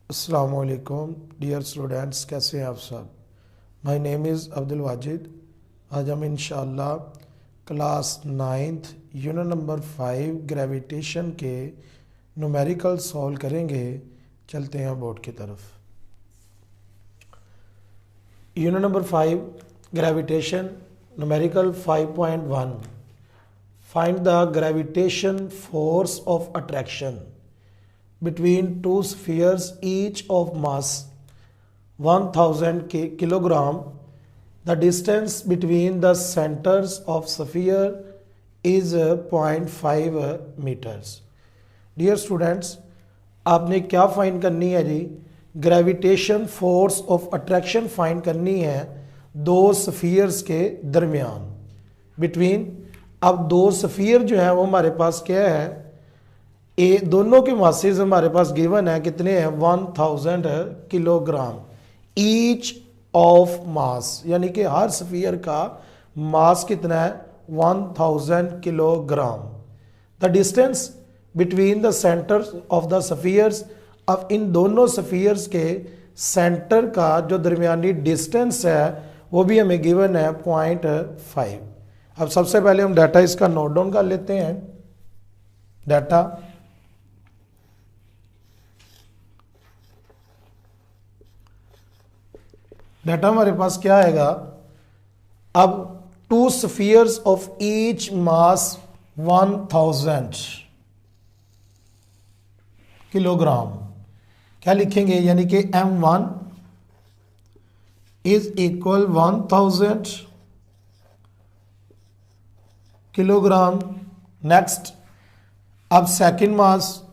अस्सलामुअलैकुम dear students, कैसे हैं आप सब। My name is Abdul Wajid. आज हम इंशाअल्लाह class 9th unit number 5 gravitation के न्यूमेरिकल सॉल्व करेंगे। चलते हैं बोर्ड की तरफ। Unit number 5 gravitation numerical 5.1 find the gravitation force of attraction between two spheres each of mass 1000 kilogram. The distance between the centers of sphere is 0.5 meters. Dear students, आपने क्या find करनी है जी? Gravitation force of attraction find करनी है दो spheres के दरमियान, बिटवीन। अब दो स्फीयर जो है वो हमारे पास क्या है, दोनों के मासेस हमारे पास गिवन है, कितने हैं? 1000 किलोग्राम ईच ऑफ मास, यानी कि हर स्फीयर का मास कितना है? 1000 kilogram. The distance between the centres of the spheres, अब इन दोनों स्फीयर्स के सेंटर का जो दरमियानी डिस्टेंस है वो भी हमें गिवन है 0.5। अब सबसे पहले हम डाटा इसका नोट डाउन कर लेते हैं। डाटा हमारे पास क्या आएगा? अब two spheres of each mass 1000 kilogram, क्या लिखेंगे? यानी कि M1 is equal 1000 kilogram. Next, अब second mass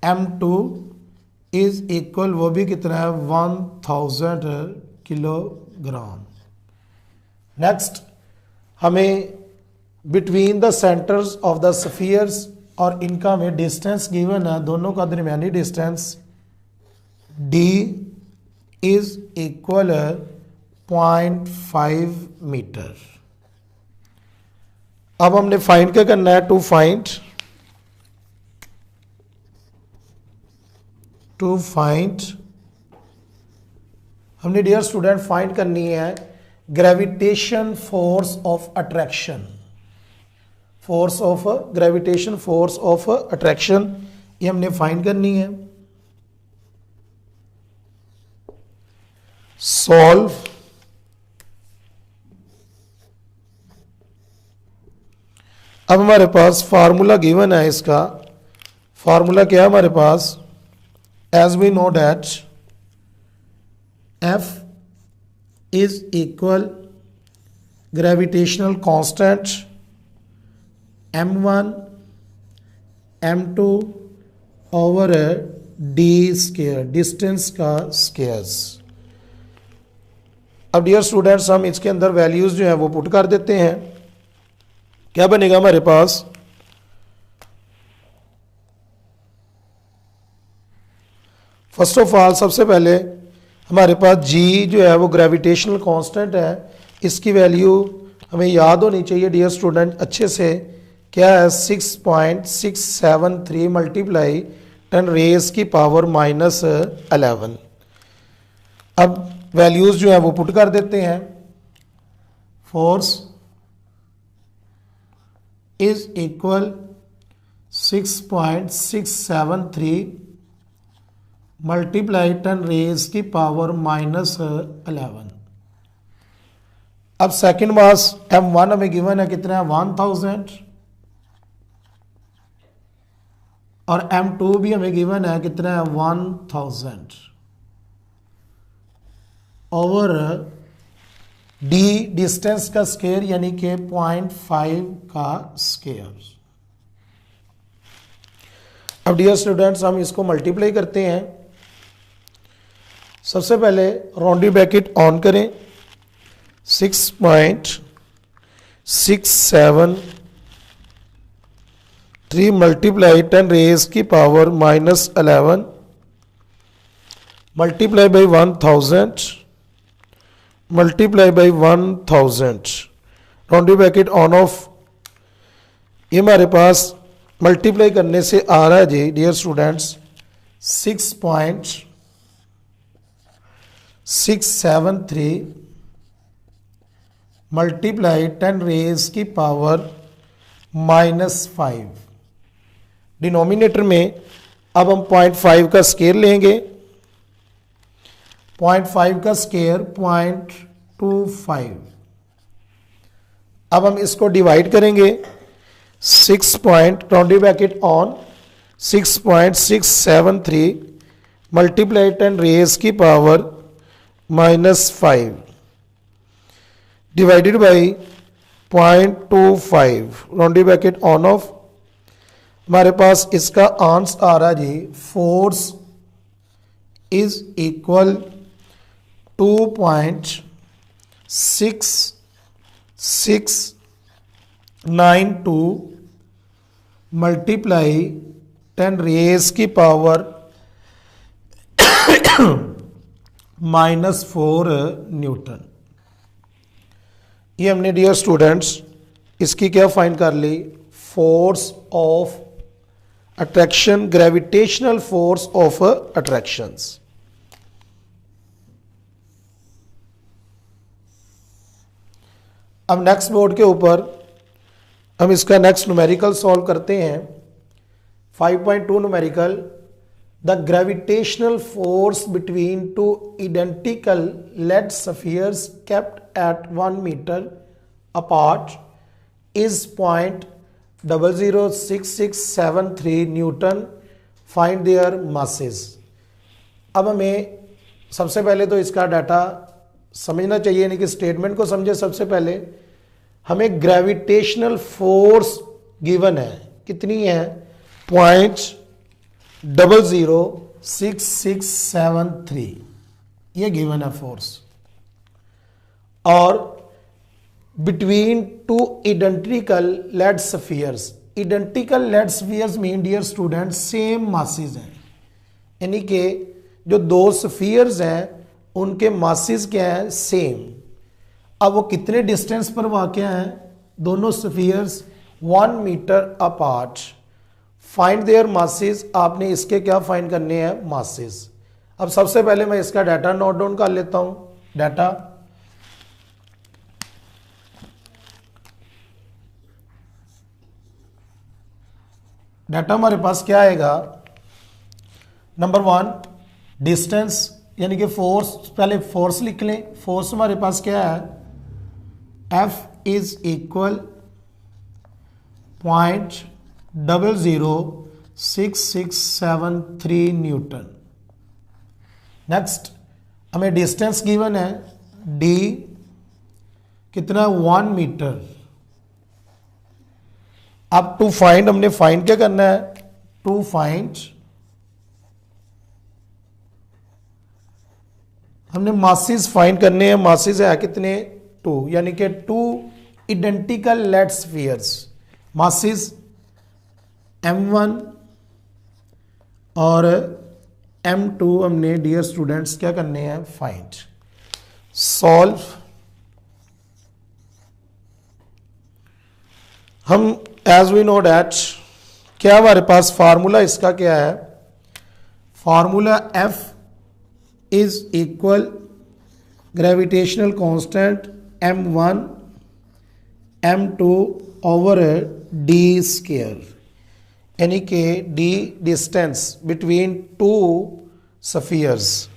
M2 is equal, वो भी कितना है? 1000 किलोग्राम। नेक्स्ट, हमें between the centres of the spheres, और इनका हमें डिस्टेंस गिवन है, दोनों का दरमियानी distance D is equal 0.5 metre. अब हमने फाइंड क्या करना है? टू फाइंड हमने डियर स्टूडेंट फाइंड करनी है gravitation force of attraction. Gravitation force of attraction, ये हमने फाइंड करनी है। सॉल्व। अब हमारे पास फार्मूला गिवन है, इसका फार्मूला क्या है हमारे पास? As we know that F is equal gravitational constant M1 M2 over D square, distance का स्केयर्स। अब डियर स्टूडेंट्स, हम इसके अंदर वैल्यूज जो है वो पुट कर देते हैं। क्या बनेगा हमारे पास? फर्स्ट ऑफ ऑल सबसे पहले हमारे पास G जो है वो ग्रेविटेशनल कांस्टेंट है, इसकी वैल्यू हमें याद होनी चाहिए डियर स्टूडेंट अच्छे से। क्या है? 6.673 मल्टीप्लाई 10 की पावर -11। अब वैल्यूज जो है वो पुट कर देते हैं। फोर्स इज इक्वल 6.673 मल्टीप्लाई 10 की पावर -11। अब सेकंड मास M1 हमें गिवन है, कितना है? 1000, और M2 भी हमें गिवन है, कितना है? 1000 ओवर D डिस्टेंस का स्केयर, यानी कि 0.5 का स्केयर। अब डियर स्टूडेंट्स, हम इसको मल्टीप्लाई करते हैं। सबसे पहले राउंडिंग ब्रैकेट ऑन करें। 6.673 मल्टीप्लाई 10 की power -11 multiply by 1000 multiply by 1000, rounding bracket on of. ये हमारे पास मल्टीप्लाई करने से आ रहा है जी डियर स्टूडेंट्स 6.673 673 मल्टीप्लाई 10 रेज की पावर -5। डिनोमिनेटर में अब हम 0.5 का स्केयर लेंगे, 0.5 का स्केयर 0.25। अब हम इसको डिवाइड करेंगे, 6.673 मल्टीप्लाई 10 रेज की power -5 divided by 0.25 round bracket on off. हमारे पास इसका आंसर आ रहा जी, force is equal 2.6692 multiply 10 raise की पावर -4 न्यूटन। ये हमने डियर स्टूडेंट्स इसकी क्या फाइंड कर ली, force of attraction, gravitational force of attractions. अब नेक्स्ट बोर्ड के ऊपर हम इसका नेक्स्ट न्यूमेरिकल सॉल्व करते हैं। 5.2 numerical, the gravitational force between two identical lead spheres kept at 1 meter apart is 0.006673 newton, find their masses। अब हमें सबसे पहले तो इसका डाटा समझना चाहिए, यानी कि स्टेटमेंट को समझे। सबसे पहले हमें ग्रेविटेशनल फोर्स गिवन है, कितनी है, 0.006673 ये गिवन है फोर्स। और between two identical lead spheres, identical lead spheres mean dear student same masses हैं, यानी कि जो दो स्फीयर्स हैं उनके मासेस क्या है, सेम। अब वो कितने डिस्टेंस पर वाक़या हैं, दोनों spheres 1 metre apart. Find their masses, आपने इसके क्या फाइंड करने हैं, मासेस। अब सबसे पहले मैं इसका डाटा नोट डाउन कर लेता हूं। डाटा हमारे पास क्या आएगा, नंबर 1 डिस्टेंस, यानी कि फोर्स। पहले फोर्स लिख लें। फोर्स हमारे पास क्या है, F is equal 0.006673 Newton. Next हमें डिस्टेंस गिवन है, D कितना, 1 मीटर। अब टू फाइंड, हमने फाइंड क्या करना है, टू फाइंड हमने मासेस फाइंड करने हैं। मासेस है कितने, 2, यानी कि 2 इडेंटिकल लेड स्फीयर्स। मासेस m1 और m2 हमने डियर स्टूडेंट्स क्या करने हैं, फाइंड। सॉल्व। हम एज वी नो डैट, क्या हमारे पास फार्मूला इसका क्या है, formula F is equal gravitational constant m1 m2 over d square, यानी कि d distance between two spheres.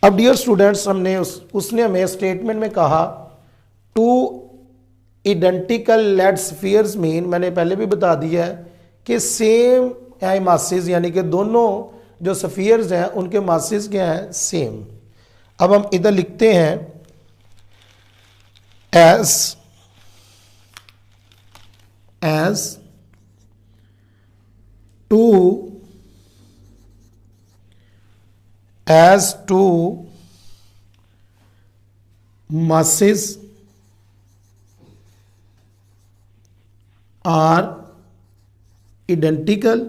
अब डियर स्टूडेंट्स हमने उसने हमें स्टेटमेंट में कहा 2 इडेंटिकल लेड स्फीयर्स मीन, मैंने पहले भी बता दिया है कि सेम है मासेस, यानी कि दोनों जो स्फीयर्स हैं उनके मासेस क्या हैं, सेम। अब हम इधर लिखते हैं as 2 masses are identical,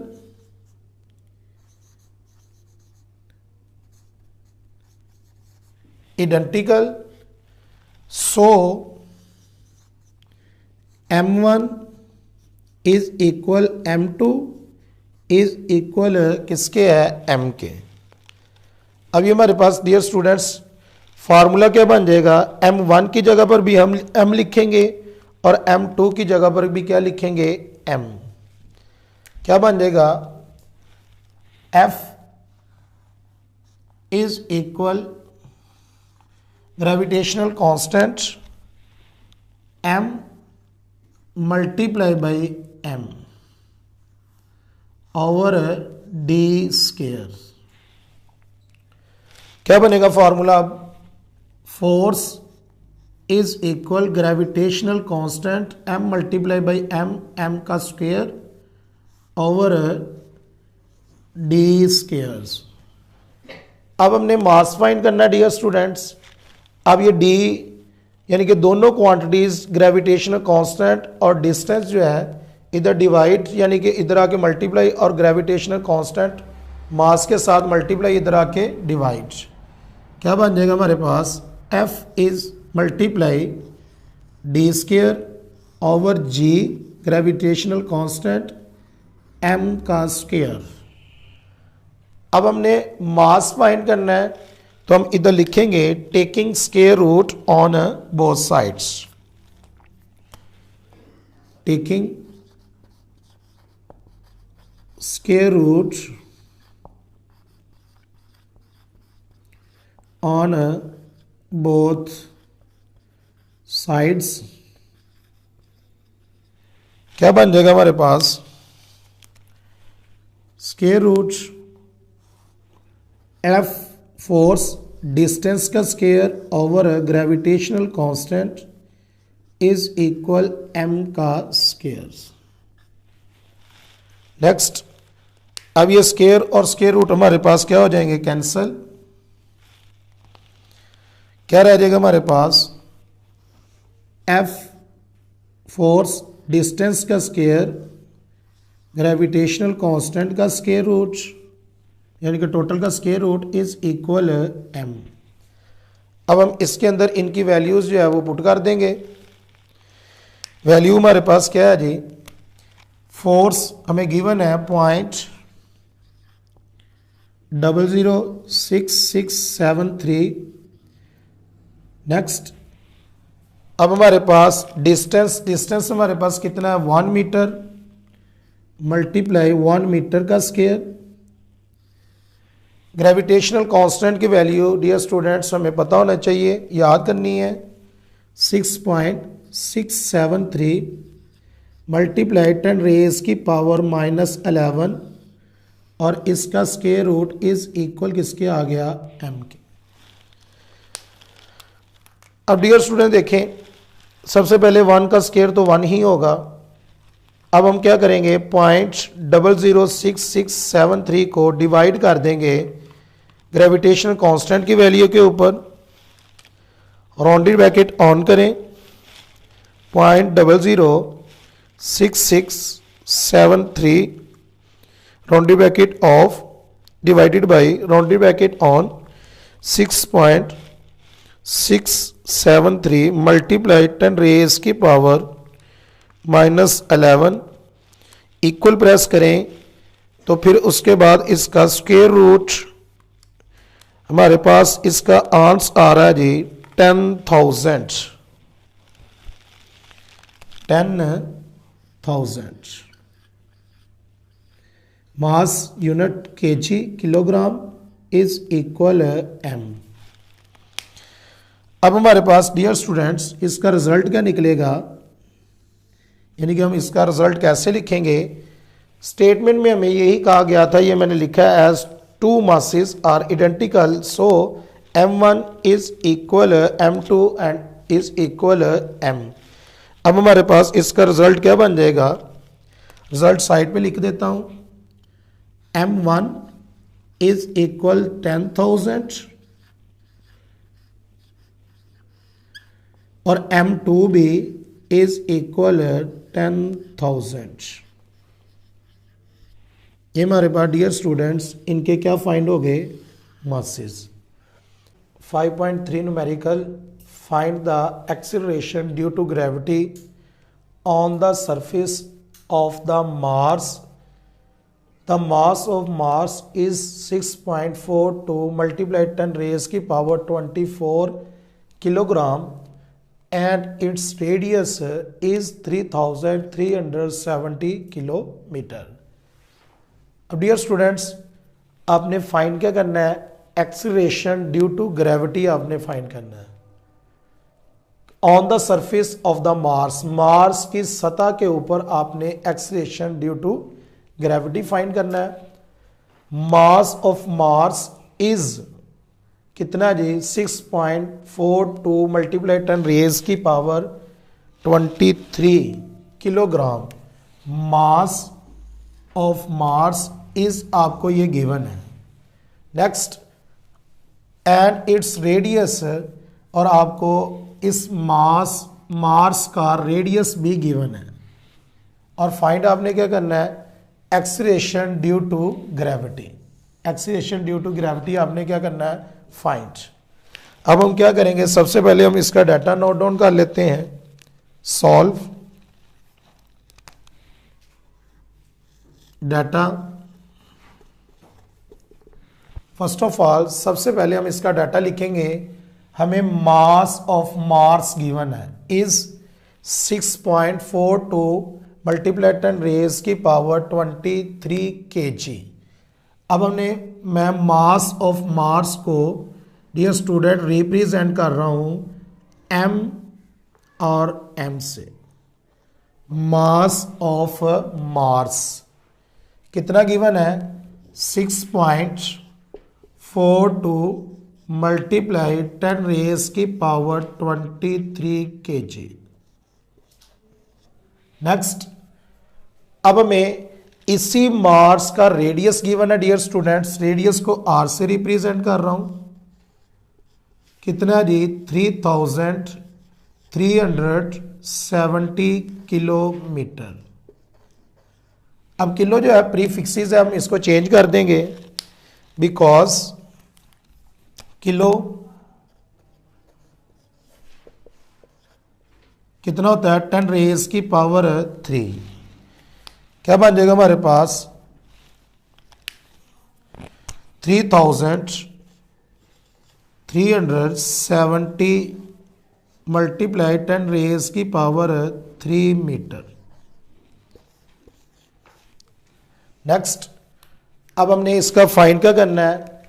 so m1 is equal m2 is equal किसके है, m के। अब ये हमारे पास डियर स्टूडेंट्स फार्मूला क्या बन जाएगा, m1 की जगह पर भी हम m लिखेंगे और m2 की जगह पर भी क्या लिखेंगे, m। क्या बन जाएगा, f is equal gravitational constant m multiply by m over d square. क्या बनेगा फार्मूला, अब force is equal gravitational constant m multiply by m का स्क्वायर ओवर d स्क्वायर। अब हमने मास फाइंड करना है डियर स्टूडेंट्स। अब ये d यानी कि दोनों क्वांटिटीज ग्रेविटेशनल कांस्टेंट और डिस्टेंस जो है इधर डिवाइड यानी कि इधर आके मल्टीप्लाई और ग्रेविटेशनल कांस्टेंट मास के साथ मल्टीप्लाई इधर आके डिवाइड। क्या बन जाएगा हमारे पास, f is multiply d square over g gravitational constant m का स्क्वायर। अब हमने मास फाइंड करना है तो हम इधर लिखेंगे taking square root on both sides, taking square root on both sides. क्या बन जाएगा हमारे पास, square root F force distance का square over gravitational constant is equal m का स्क्वायर। नेक्स्ट, अब ये स्क्वायर और स्क्वायर रूट हमारे पास क्या हो जाएंगे, कैंसल। क्या रह जाएगा हमारे पास, f फोर्स डिस्टेंस का स्क्वायर ग्रेविटेशनल कांस्टेंट का स्क्वायर रूट यानी कि टोटल का square root is equal m। अब हम इसके अंदर इनकी वैल्यूज जो है वो पुट कर देंगे। वैल्यू हमारे पास क्या है जी, फोर्स हमें गिवन है 0.006673। नेक्स्ट, अब हमारे पास डिस्टेंस हमारे पास कितना है, 1 मीटर मल्टीप्लाई 1 मीटर का स्क्वायर। ग्रेविटेशनल कांस्टेंट की वैल्यू डियर स्टूडेंट्स हमें पता होना चाहिए, याद करनी है, 6.673 मल्टीप्लाई 10 रेज की पावर -11 और इसका स्क्वायर रूट इज इक्वल किसके आ गया, m के। अब डियर स्टूडेंट देखें, सबसे पहले 1 का स्क्वायर तो 1 ही होगा। अब हम क्या करेंगे, 0.006673 को डिवाइड कर देंगे ग्रेविटेशनल कांस्टेंट की वैल्यू के ऊपर, राउंडेड ब्रैकेट ऑन करें, 0.006673 rounded bracket off divided by rounded bracket on 6.673 multiply 10 raise की पावर -11 इक्वल प्रेस करें तो फिर उसके बाद इसका स्क्वायर रूट हमारे पास इसका आंसर आ रहा है जी 10,000। Mass unit KG kilogram is equal m। अब हमारे पास डियर स्टूडेंट्स इसका रिजल्ट क्या निकलेगा, यानी कि हम इसका रिजल्ट कैसे लिखेंगे। स्टेटमेंट में हमें यही कहा गया था, ये मैंने लिखा है as 2 masses are identical, so m1 is equal m2 and is equal m। अब हमारे पास इसका रिजल्ट क्या बन जाएगा, रिजल्ट साइड पे लिख देता हूं, m1 is equal 10,000 और m2 भी is equal 10,000। ये हमारे पास डियर स्टूडेंट्स इनके क्या फाइंड हो गए, masses. 5.3 numerical, find the acceleration due to gravity on the surface of the Mars the mass of Mars is 6.42 multiply 10 raise की power 24 kilogram and its radius is 3370 kilometre. अब dear students, आपने find क्या करना है, acceleration due to gravity आपने find करना है on the surface of the Mars. Mars की सतह के ऊपर आपने acceleration due to gravity find करना है। मास ऑफ मार्स इज कितना जी, 6.42 मल्टीप्लाई 10 रेज की power 23 kilogram. Mass of Mars is आपको ये गिवन है। नेक्स्ट, एंड इट्स रेडियस, और आपको इस मार्स का रेडियस भी गिवन है। और फाइंड आपने क्या करना है, acceleration due to gravity. Acceleration due to gravity आपने क्या करना है, फाइंड। अब हम क्या करेंगे, सबसे पहले हम इसका डाटा नोट डाउन कर लेते हैं। Solve data. First of all सबसे पहले हम इसका डाटा लिखेंगे। हमें मास ऑफ मार्स गिवन है इज 6.42 मल्टीप्लाई 10 रेज की पावर 23 kg। अब मैं मास ऑफ मार्स को डियर स्टूडेंट रिप्रेजेंट कर रहा हूं m और m से। मास ऑफ मार्स कितना गिवन है, 6.42 मल्टीप्लाई 10 रेज की पावर 23 kg। नेक्स्ट, अब हमें इसी मार्स का रेडियस गिवन है डियर स्टूडेंट्स। रेडियस को r से रिप्रेजेंट कर रहा हूं, कितना जी, 3370 किलोमीटर। अब किलो जो है प्रीफिक्सेस है, हम इसको चेंज कर देंगे बिकॉज किलो कितना होता है, 10 रेज की पावर 3। क्या बन जाएगा हमारे पास, 3370 मल्टीप्लाई 10 रेज की पावर 3 मीटर। नेक्स्ट, अब हमने इसका फाइंड क्या करना है,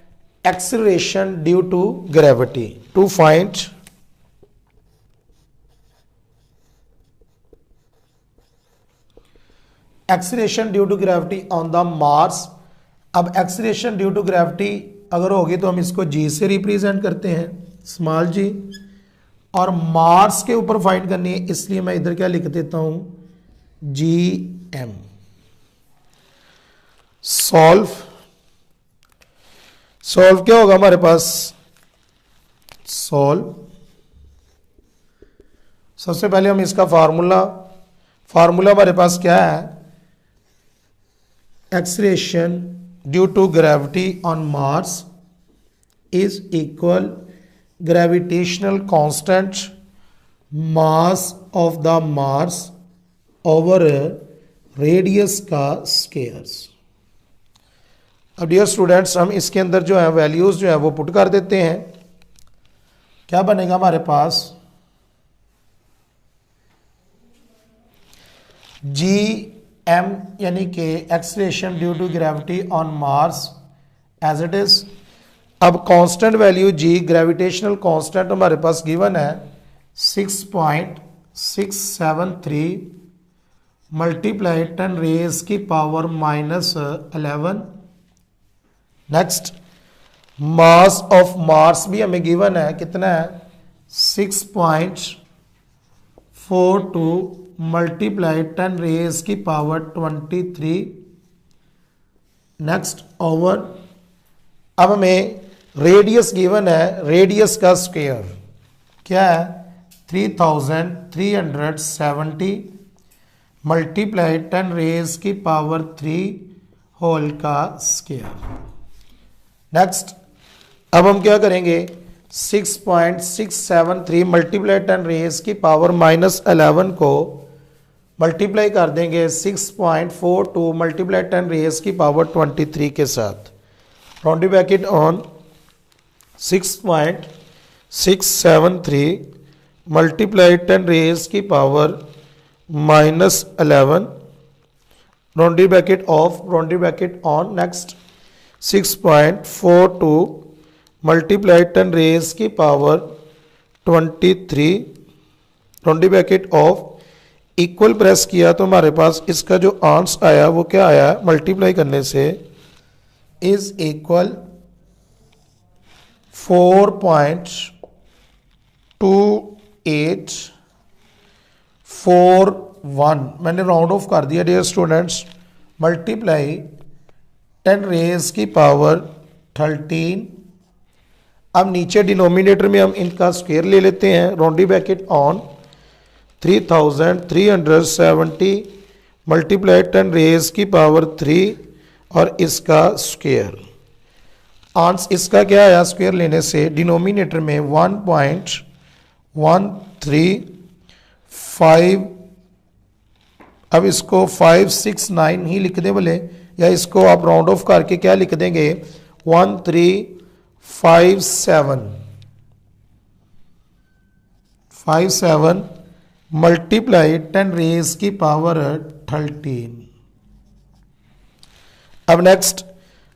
acceleration due to gravity. To find acceleration due to gravity on the Mars. अब एक्सीलरेशन ड्यू टू ग्रेविटी अगर होगी तो हम इसको जी से रिप्रेजेंट करते हैं, स्मॉल जी, और मार्स के ऊपर फाइंड करनी है, इसलिए मैं इधर क्या लिख देता हूं, जी एम। सॉल्व क्या होगा हमारे पास, सॉल्व। सबसे पहले हम इसका फार्मूला हमारे पास क्या है, acceleration due to gravity on Mars is equal gravitational constant mass of the Mars over radius का स्क्वायर्स। अब डियर स्टूडेंट्स, हम इसके अंदर जो है वैल्यूज जो है वो पुट कर देते हैं। क्या बनेगा हमारे पास, जी एम यानी कि acceleration due to gravity on Mars as it is. अब constant value G, gravitational constant हमारे पास गिवन है 6.673 मल्टीप्लाई 10 रेज की power -11। Next, mass of Mars भी हमें गिवन है, कितना है, 6.42 मल्टीप्लाई 10 रेज की पावर 23। नेक्स्ट, ओवर, अब हमें रेडियस गिवन है, रेडियस का स्क्वायर क्या है, 3370 मल्टीप्लाई 10 रेज की पावर 3 होल का स्क्वायर। नेक्स्ट, अब हम क्या करेंगे, 6.673 मल्टीप्लाई 10 रेज की पावर -11 को मल्टीप्लाई कर देंगे 6.42 मल्टीप्लाई 10 रेज की पावर 23 के साथ, round bracket on 6.673 multiply 10 raise की power -11 round bracket off, round bracket on, next 6.42 multiply 10 raise की power 23 round bracket off, equal press किया तो हमारे पास इसका जो आंसर आया वो क्या आया, मल्टीप्लाई करने से इज इक्वल 4.2841। मैंने राउंड ऑफ कर दिया डियर स्टूडेंट्स, मल्टीप्लाई 10 रेज की पावर 13। अब नीचे डिनोमिनेटर में हम इनका स्क्वायर ले लेते हैं, round bracket on 3370 multiply 10 raise की पावर 3 और इसका स्क्वायर, आंसर इसका क्या आया स्क्वायर लेने से, डिनोमिनेटर में 1.135, अब इसको 569 ही लिख दें बोले, या इसको आप राउंड ऑफ करके क्या लिख देंगे 1357 मल्टीप्लाई 10 रेज की पावर 13। अब नेक्स्ट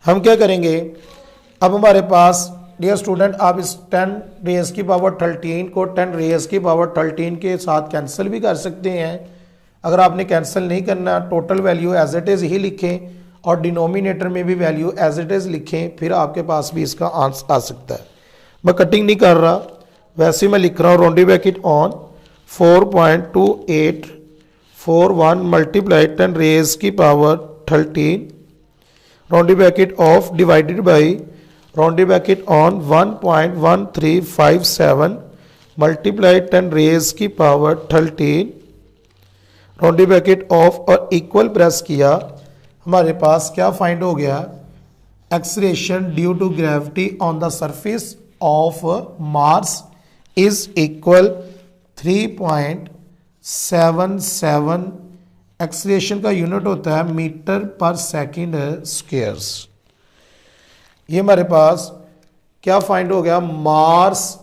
हम क्या करेंगे, अब हमारे पास डियर स्टूडेंट आप इस 10 रेज की पावर 13 को 10 रेज की पावर 13 के साथ कैंसिल भी कर सकते हैं। अगर आपने कैंसिल नहीं करना, total value as it is ही लिखें और डिनोमिनेटर में भी वैल्यू एज इट इज़ लिखें, फिर आपके पास भी इसका आंसर आ सकता है। मैं कटिंग नहीं कर रहा, वैसे मैं लिख रहा हूँ, round bracket on 4.2841 multiply 10 raise की power 13 round bracket off divided by round bracket on 1.1357 multiply 10 raise की पावर 13 राउंड ब्रैकेट ऑफ और इक्वल प्रेस किया, हमारे पास क्या फाइंड हो गया, acceleration due to gravity on the surface of Mars is equal 3.77। Acceleration का यूनिट होता है मीटर पर सेकंड स्क्वायर्स। ये हमारे पास क्या फाइंड हो गया, मार्स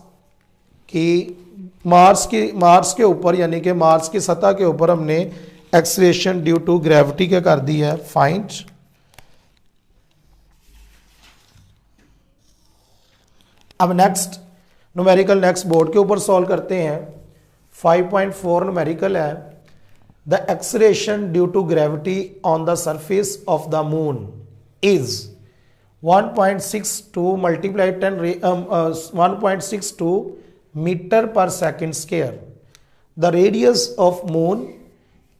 के ऊपर यानी कि मार्स की सतह के ऊपर हमने एक्सलेरेशन ड्यू टू ग्रेविटी क्या कर दी है फाइंड। अब नेक्स्ट न्यूमेरिकल नेक्स्ट बोर्ड के ऊपर सॉल्व करते हैं। 5.4 न्यूमेरिकल है, the acceleration due to gravity on the surface of the moon is 1.62 multiply 1.62 metre पर second square. The radius of moon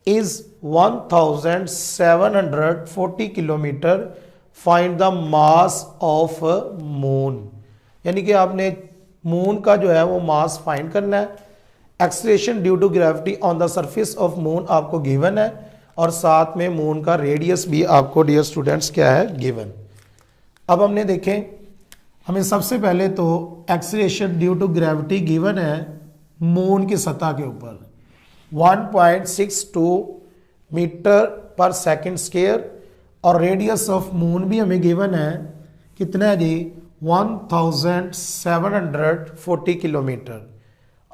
is 1740 kilometre. Find the mass of moon, यानी कि आपने moon का जो है वो मास फाइंड करना है। Acceleration due to gravity on the surface of moon आपको गिवन है और साथ में मून का रेडियस भी आपको डियर स्टूडेंट्स क्या है गिवन। अब हमने देखें, हमें सबसे पहले तो acceleration due to gravity given है मून की सतह के ऊपर 1.62 मीटर पर सेकंड स्क्वायर और रेडियस ऑफ मून भी हमें गिवन है कितना है जी 1740 किलोमीटर।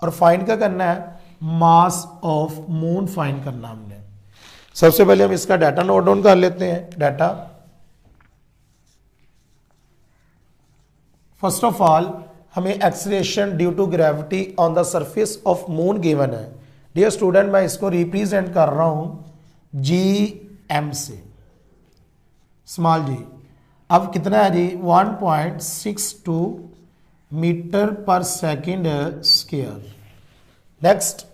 और फाइंड क्या करना है, मास ऑफ मून फाइंड करना हमने। सबसे पहले हम इसका डाटा नोट डाउन कर लेते हैं। डाटा फर्स्ट ऑफ ऑल हमें acceleration due to gravity on the surface of moon given है। डियर स्टूडेंट मैं इसको रिप्रेजेंट कर रहा हूं GM से, स्मॉल जी। अब कितना है जी 1.62 मीटर पर सेकंड स्क्वायर। नेक्स्ट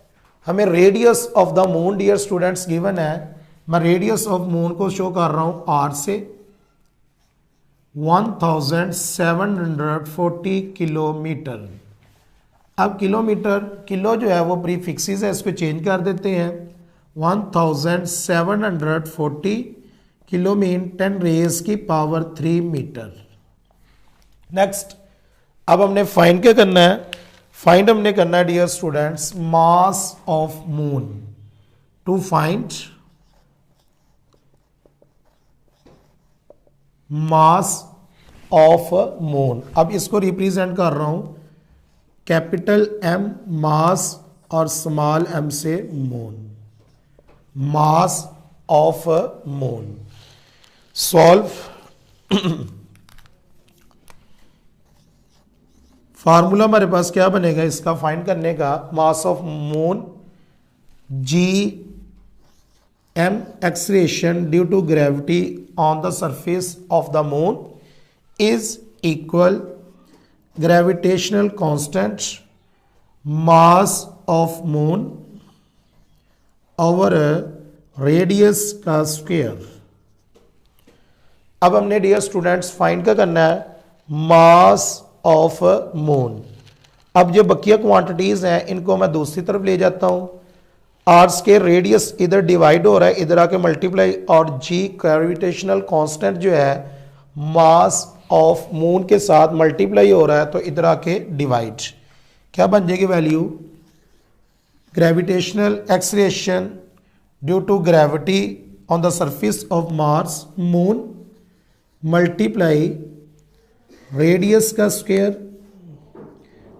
हमें radius of the moon dear students given है। मैं रेडियस ऑफ मून को शो कर रहा हूं R से 1740 किलोमीटर। अब किलोमीटर, किलो जो है वो प्रीफिक्सेस है, इसको चेंज कर देते हैं 1740 किलो मीन 10 रेज की पावर 3 मीटर। नेक्स्ट अब हमने फाइंड क्या करना है, फाइंड हमने करना है dear students mass of moon. To find mass of moon. अब इसको रिप्रेजेंट कर रहा हूं कैपिटल एम मास और स्मॉल एम से moon, mass of moon. Solve. Formula हमारे पास क्या बनेगा इसका फाइंड करने का, mass of moon G M acceleration due to gravity on the surface of the moon is equal gravitational constant mass of moon over radius का square. अब हमने डियर स्टूडेंट्स फाइंड क्या करना है, मास ऑफ मून। अब जो बकिया क्वांटिटीज हैं इनको मैं दूसरी तरफ ले जाता हूं, आर स्क्वायर रेडियस इधर डिवाइड हो रहा है, इधर आके मल्टीप्लाई, और जी ग्रेविटेशनल कांस्टेंट जो है मास ऑफ मून के साथ मल्टीप्लाई हो रहा है, तो इधर आके डिवाइड। क्या बन जाएगी value, gravitational acceleration due to gravity on the surface of Mars moon multiply radius का स्क्वायर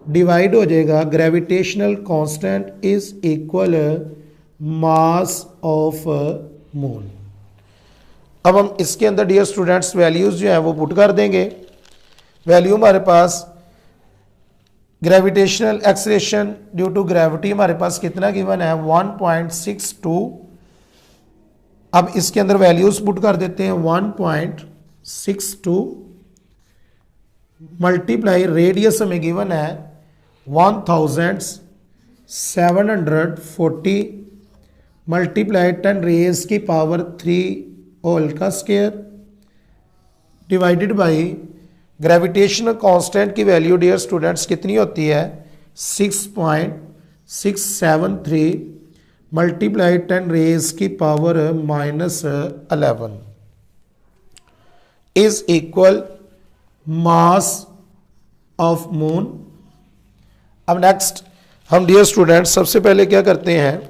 डिवाइड हो जाएगा gravitational constant is equal mass of moon. अब हम इसके अंदर डियर स्टूडेंट्स वैल्यूज जो है वो पुट कर देंगे। वैल्यू हमारे पास gravitational acceleration due to gravity हमारे पास कितना गिवन है 1.62। अब इसके अंदर वैल्यूज पुट कर देते हैं 1.62 मल्टीप्लाई रेडियस हमें गिवन है 1740 मल्टीप्लाई 10 रेज की पावर 3 होल का square divided by gravitational constant की वैल्यू डियर स्टूडेंट्स कितनी होती है 6.673 मल्टीप्लाई 10 रेज की power -11 is equal mass of moon. अब नेक्स्ट हम डियर स्टूडेंट सबसे पहले क्या करते हैं,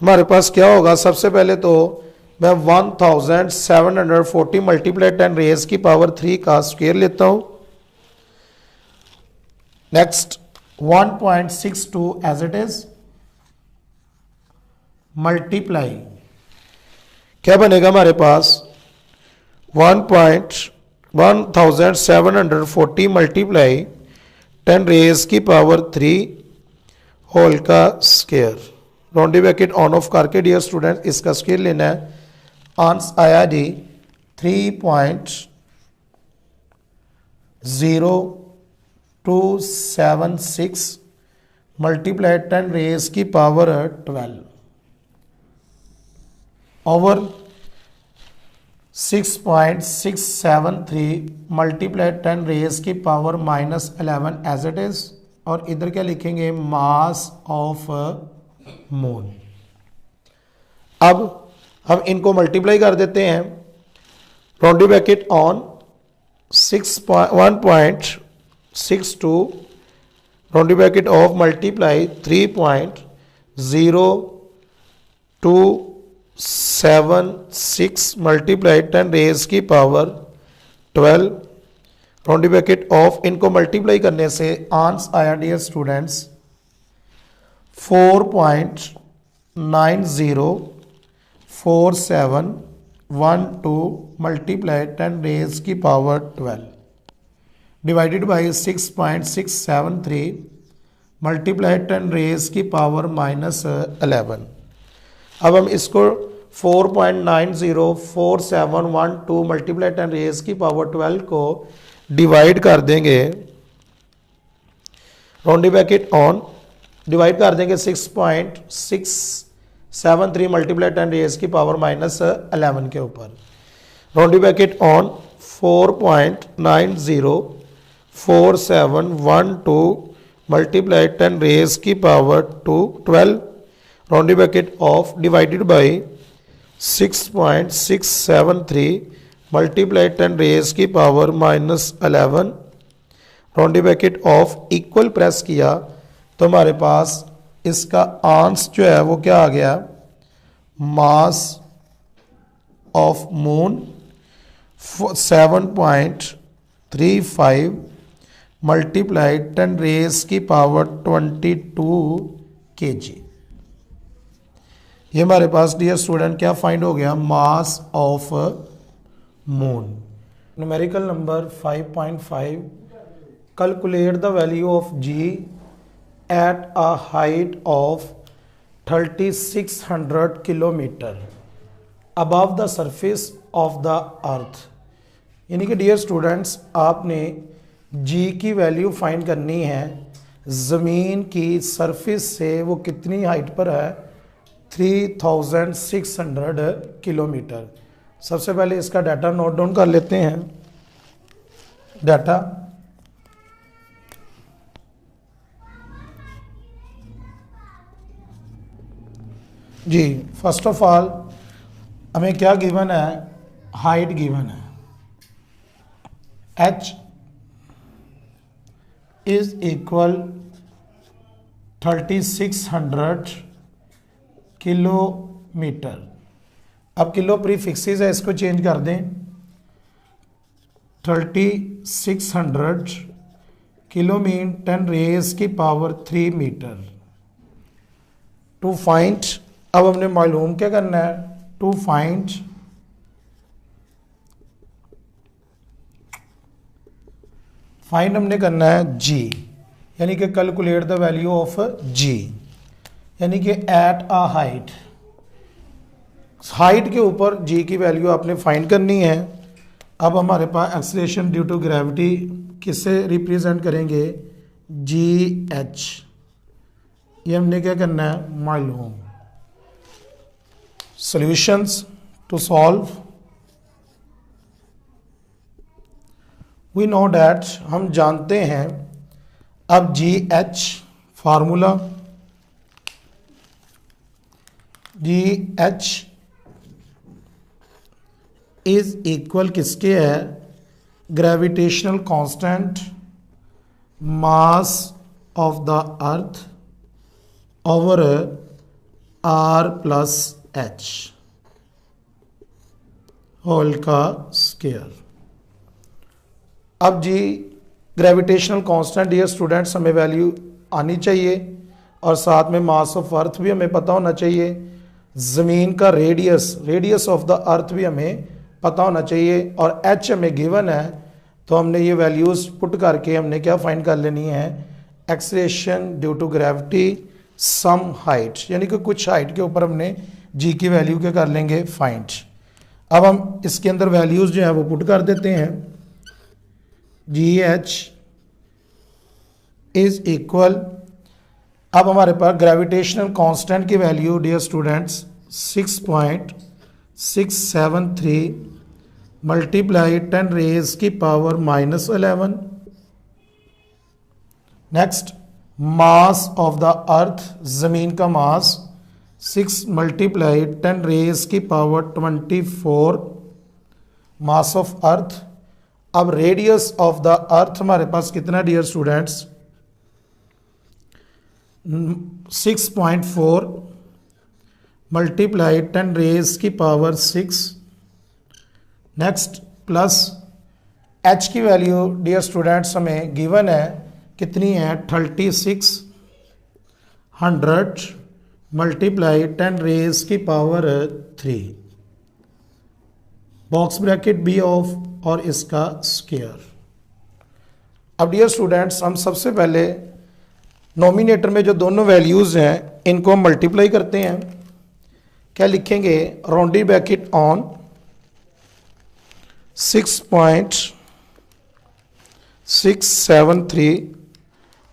हमारे पास क्या होगा, सबसे पहले तो मैं 1740 मल्टीप्लाई 10 रेज की पावर 3 का स्क्वायर लेता हूं। Next 1.62 as it is multiply क्या बनेगा हमारे पास 1740 मल्टीप्लाई 10 रेज की पावर 3 होल का square, round bracket on off करके डियर स्टूडेंट इसका स्क्वायर लेना है। आंसर आया जी 3.0276 मल्टीप्लाई 10 रेज की पावर 12 ओवर 6.673 मल्टीप्लाई 10 रेज की पावर -11 एज इट इज, और इधर क्या लिखेंगे मास ऑफ मून। अब हम इनको मल्टीप्लाई कर देते हैं, round bracket on 1.62 round bracket off multiply 3.0276 multiply 10 raise की पावर 12 राउंड ब्रैकेट ऑफ, इनको मल्टीप्लाई करने से आंसर आया डियर स्टूडेंट्स 4.904712 मल्टीप्लाई 10 रेज की power 12 divided by 6.673 multiply 10 raise की पावर -11। अब हम इसको 4.904712 मल्टीप्लाई 10 रेज की पावर 12 को डिवाइड कर देंगे, राउंड ब्रैकेट ऑन डिवाइड कर देंगे 6.673 मल्टीप्लाई 10 रेज की पावर -11 के ऊपर, round bracket on 4.904712 multiply 10 raise की power 12 round bracket off divided by 6.673 multiply 10 raise की power -11 round bracket off equal press किया तो हमारे पास इसका आंस जो है वो क्या आ गया, mass of moon 7.35 multiplied 10 raise की पावर 22 kg। ये हमारे पास डियर स्टूडेंट क्या फाइंड हो गया, mass of moon. Numerical number 5.5, calculate the value of G at a height of 3600 kilometre above the surface of the earth. यानी कि dear students, आपने जी की वैल्यू फाइंड करनी है ज़मीन की सरफेस से वो कितनी हाइट पर है, 3600 किलोमीटर। सबसे पहले इसका डाटा नोट डाउन कर लेते हैं। डाटा जी, फर्स्ट ऑफ ऑल हमें क्या गिवन है, हाइट गिवन है, h इज इक्वल 3600 किलोमीटर। अब किलो प्रीफिक्सेस है, इसको चेंज कर दें, 3600 किलो मीन 10 रेज की पावर 3 मीटर। टू फाइंड, अब हमने मालूम क्या करना है, टू फाइंड हमने करना है जी, यानी कि कैलकुलेट द वैल्यू ऑफ जी, यानी कि एट अ हाइट, हाइट के ऊपर जी की वैल्यू आपने फाइंड करनी है। अब हमारे पास एक्सेलरेशन ड्यू टू ग्रेविटी किससे रिप्रेजेंट करेंगे, जी एच, ये हमने क्या करना है मालूम। Solutions to solve, we know that, हम जानते हैं अब g h formula, g h is equal किसके है, gravitational constant mass of the earth over r plus h whole का स्क्वायर। अब g gravitational constant dear students हमें वैल्यू आनी चाहिए और साथ में मास ऑफ अर्थ भी हमें पता होना चाहिए, ज़मीन का रेडियस ऑफ द अर्थ भी हमें पता होना चाहिए और एच हमें गिवन है। तो हमने ये वैल्यूज़ पुट करके हमने क्या फाइंड कर लेनी है, acceleration due to gravity some height, यानी कि कुछ हाइट के ऊपर हमने जी की वैल्यू क्या कर लेंगे फाइंड। अब हम इसके अंदर वैल्यूज़ जो है वो पुट कर देते हैं। जी एच इज इक्वल, अब हमारे पास ग्रेविटेशनल कांस्टेंट की value dear students 6.673 multiply 10 raise की power -11। Next, mass of the earth, जमीन का मास 6 मल्टीप्लाई 10 रेज की पावर 24 मास ऑफ अर्थ। अब रेडियस ऑफ द अर्थ हमारे पास कितना डियर स्टूडेंट्स, 6.4 मल्टीप्लाई 10 रेज की पावर 6। नेक्स्ट, प्लस एच की वैल्यू डियर स्टूडेंट्स हमें गिवन है कितनी है, 3600 मल्टीप्लाई 10 रेज की power 3, box bracket b of और इसका स्क्वायर। अब डियर स्टूडेंट्स हम सबसे पहले नोमिनेटर में जो दोनों वैल्यूज़ हैं इनको हम मल्टीप्लाई करते हैं। क्या लिखेंगे, round bracket on 6.673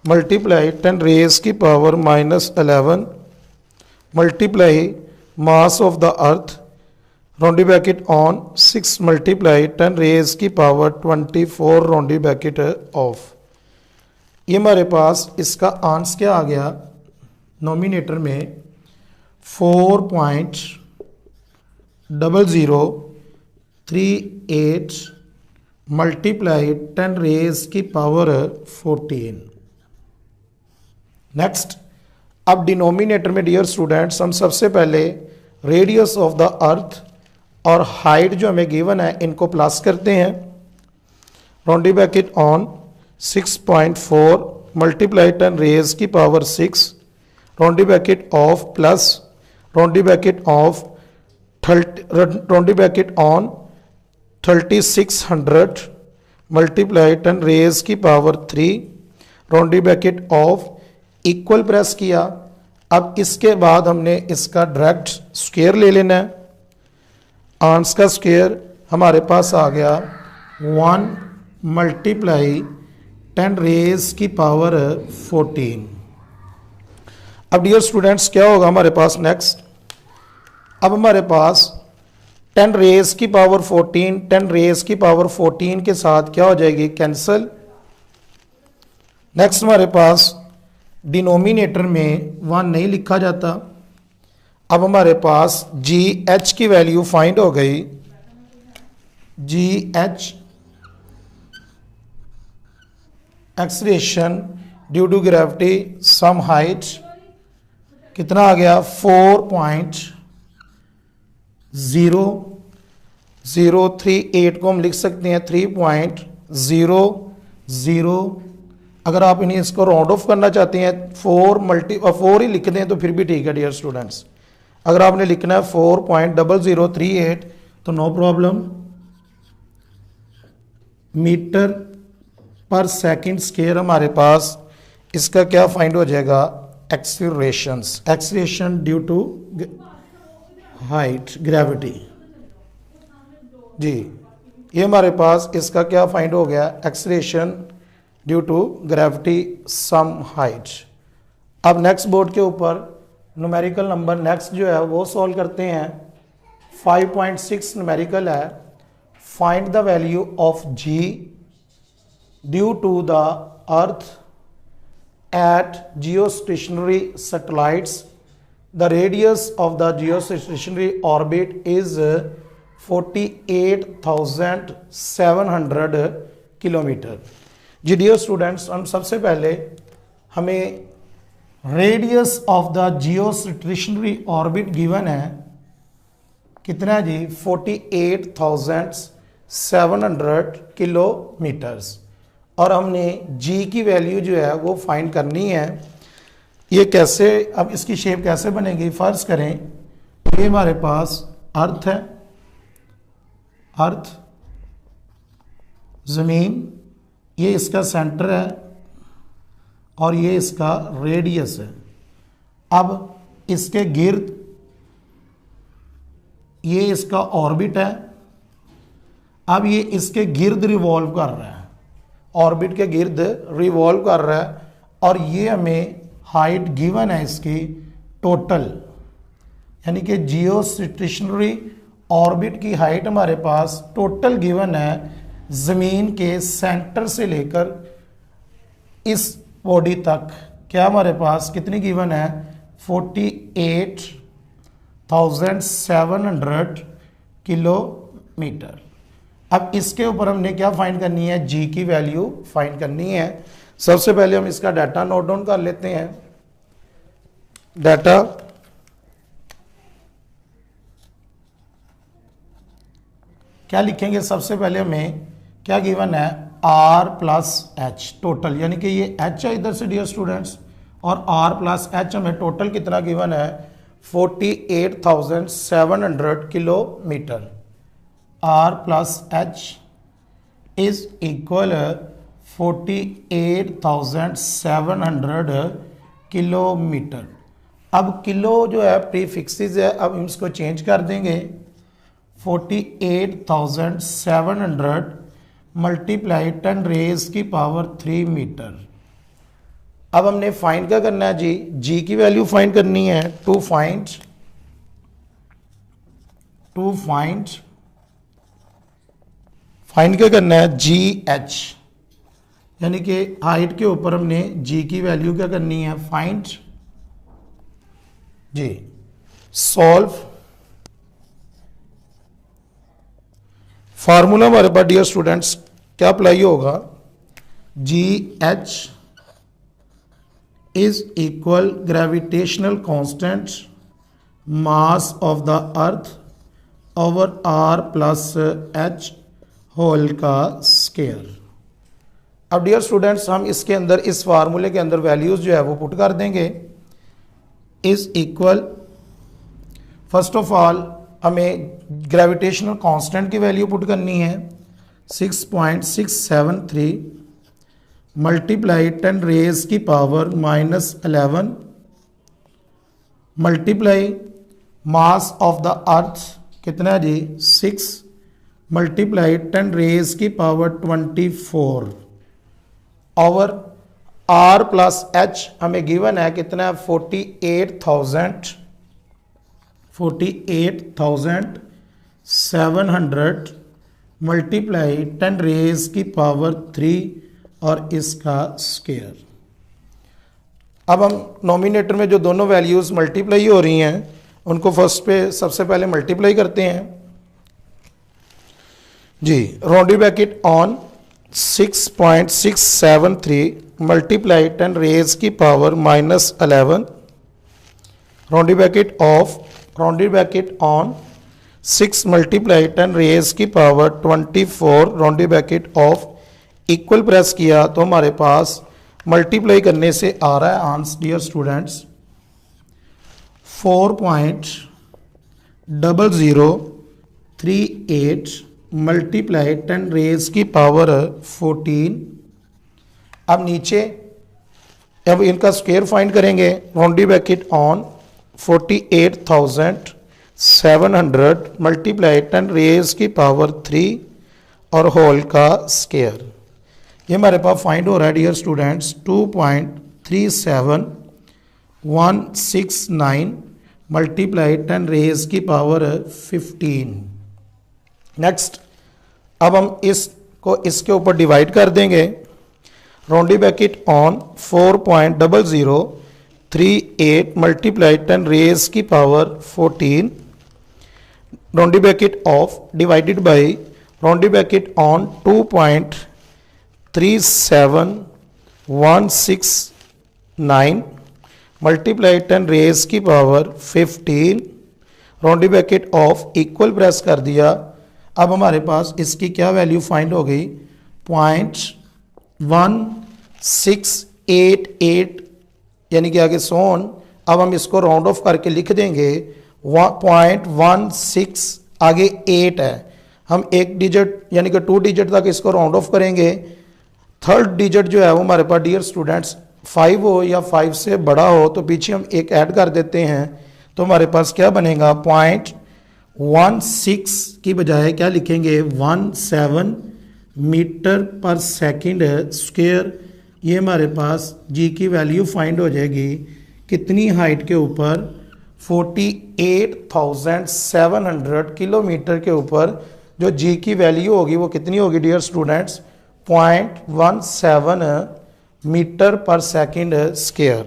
multiply 10 raise की power -11 multiply mass of the earth round bracket on 6 multiply 10 raise की पावर 24 राउंडी ब्रैकेट ऑफ। ये हमारे पास इसका आंसर क्या आ गया, नोमिनेटर में 4.0038 मल्टीप्लाई 10 रेज की पावर 14। नेक्स्ट, अब डिनोमिनेटर में डियर स्टूडेंट्स हम सबसे पहले रेडियस ऑफ द अर्थ और हाइट जो हमें गिवन है इनको प्लस करते हैं। Rounding bracket on 6.4 multiply 10 raise की power 6 rounding bracket off plus rounding bracket off 30 rounding bracket on 3600 multiply 10 raise की power 3 rounding bracket off equal press किया। अब इसके बाद हमने इसका डायरेक्ट स्क्वायर ले लेना है। आंस का स्क्वायर हमारे पास आ गया 1 मल्टीप्लाई 10 रेज की पावर 14। अब डियर स्टूडेंट्स क्या होगा हमारे पास नेक्स्ट, अब हमारे पास 10 रेज की पावर 14 10 रेज की पावर 14 के साथ क्या हो जाएगी, कैंसल। नेक्स्ट हमारे पास डिनोमिनेटर में 1 नहीं लिखा जाता। अब हमारे पास जी एच की वैल्यू फाइंड हो गई। G h acceleration due to gravity some height कितना आ गया 4.0038 को हम लिख सकते हैं 3.00। अगर आप इन्हें इसको राउंड ऑफ करना चाहते हैं 4 ही लिख दें तो फिर भी ठीक है डियर स्टूडेंट्स। अगर आपने लिखना है 4.0038 तो नो प्रॉब्लम। मीटर पर सेकंड स्क्वायर हमारे पास इसका क्या फाइंड हो जाएगा, acceleration due to height gravity. जी ये हमारे पास इसका क्या फाइंड हो गया, acceleration due to gravity some height. अब नेक्स्ट बोर्ड के ऊपर न्यूमेरिकल नंबर नेक्स्ट जो है वो सॉल्व करते हैं। 5.6 न्यूमेरिकल है। Find the value of g due to the earth at geostationary satellites. The radius of the geostationary orbit is 48,700 kilometre. जी डियर स्टूडेंट्स हम सबसे पहले हमें radius of the geostationary orbit given है कितना है जी 48,700 किलोमीटर्स और हमने g की वैल्यू जो है वो फाइंड करनी है। ये कैसे, अब इसकी शेप कैसे बनेगी, फर्ज करें ये हमारे पास अर्थ है, अर्थ ज़मीन, ये इसका सेंटर है और ये इसका रेडियस है। अब इसके गिर्द ये इसका ऑर्बिट है। अब ये इसके गिर्द रिवॉल्व कर रहा है, ऑर्बिट के गिर्द रिवॉल्व कर रहा है और ये हमें हाइट गिवन है इसकी टोटल, यानी कि जियोस्टेशनरी ऑर्बिट की हाइट हमारे पास टोटल गिवन है ज़मीन के सेंटर से लेकर इस बॉडी तक। क्या हमारे पास कितनी गिवन है 48,700 किलोमीटर। अब इसके ऊपर हमने क्या फाइंड करनी है, जी की वैल्यू फाइंड करनी है। सबसे पहले हम इसका डाटा नोट डाउन कर लेते हैं। डाटा क्या लिखेंगे, सबसे पहले हमें क्या गिवन है R प्लस एच टोटल, यानी कि ये H है इधर से डियर स्टूडेंट्स और R प्लस एच हमें टोटल कितना गिवन है 48,700 kilometre. R plus H is equal 48,700 kilometre. अब किलो जो है प्रीफिक्सेस है, अब हम इसको चेंज कर देंगे 48,700 मल्टीप्लाई 10 रेज की पावर 3 मीटर। अब हमने फाइंड क्या करना है जी, जी की वैल्यू फाइंड करनी है। टू फाइंड क्या करना है जी एच, यानी कि हाइट के ऊपर हमने जी की वैल्यू क्या करनी है फाइंड। जी सॉल्व, फार्मूला हमारे पास डियर स्टूडेंट्स क्या अप्लाई होगा, जी H is equal gravitational constant mass of the earth over r plus h whole का स्केयर। अब डियर स्टूडेंट्स हम इसके अंदर इस फार्मूले के अंदर वैल्यूज जो है वो पुट कर देंगे। Is equal, first of all हमें ग्रेविटेशनल कांस्टेंट की वैल्यू पुट करनी है 6.673 मल्टीप्लाई 10 रेज की power -11 multiply mass of the earth कितना है जी 6 मल्टीप्लाई 10 रेज की power 24 over r plus h हमें गिवन है कितना है 48,700 मल्टीप्लाई 10 रेज की पावर 3 और इसका स्क्वायर। अब हम नॉमिनेटर में जो दोनों वैल्यूज मल्टीप्लाई हो रही हैं उनको फर्स्ट पे सबसे पहले मल्टीप्लाई करते हैं जी। Round bracket on 6.673 multiply 10 raise की power -11 round bracket on 6 multiply 10 raise की power 24 round bracket off equal press किया तो हमारे पास मल्टीप्लाई करने से आ रहा है answer dear students 4.0038 multiply 10 raise की पावर 14। अब नीचे अब इनका स्क्वायर फाइंड करेंगे। Round bracket on 48,700 multiply 10 raise की पावर 3 और होल का स्क्वायर। ये हमारे पास फाइंड हो रहा है डियर स्टूडेंट्स 2.37169 मल्टीप्लाई 10 रेज की पावर 15। नेक्स्ट अब हम इसको इसके ऊपर डिवाइड कर देंगे। Round bracket on 4.0038 multiply 10 raise की power 14 round bracket off divided by round bracket on 2.37169 multiply 10 raise की power 15 round bracket off equal press कर दिया। अब हमारे पास इसकी क्या वैल्यू फाइंड हो गई 0.1688 यानी कि आगे सोन। अब हम इसको राउंड ऑफ करके लिख देंगे 0.16 आगे 8 है, हम एक डिजिट यानी कि 2 डिजिट तक इसको राउंड ऑफ करेंगे। थर्ड डिजिट जो है वो हमारे पास डियर स्टूडेंट्स 5 हो या 5 से बड़ा हो तो पीछे हम एक ऐड कर देते हैं तो हमारे पास क्या बनेगा 0.16 की बजाय क्या लिखेंगे 17 मीटर पर सेकंड स्क्वायर। ये हमारे पास जी की वैल्यू फाइंड हो जाएगी कितनी हाइट के ऊपर 48,700 किलोमीटर के ऊपर जो जी की वैल्यू होगी वो कितनी होगी डियर स्टूडेंट्स 0.17 मीटर पर सेकंड स्क्वायर।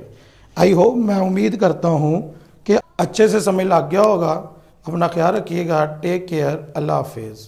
आई होप मैं उम्मीद करता हूँ कि अच्छे से समझ लग गया होगा। अपना ख्याल रखिएगा। Take care. अल्लाह हाफिज़।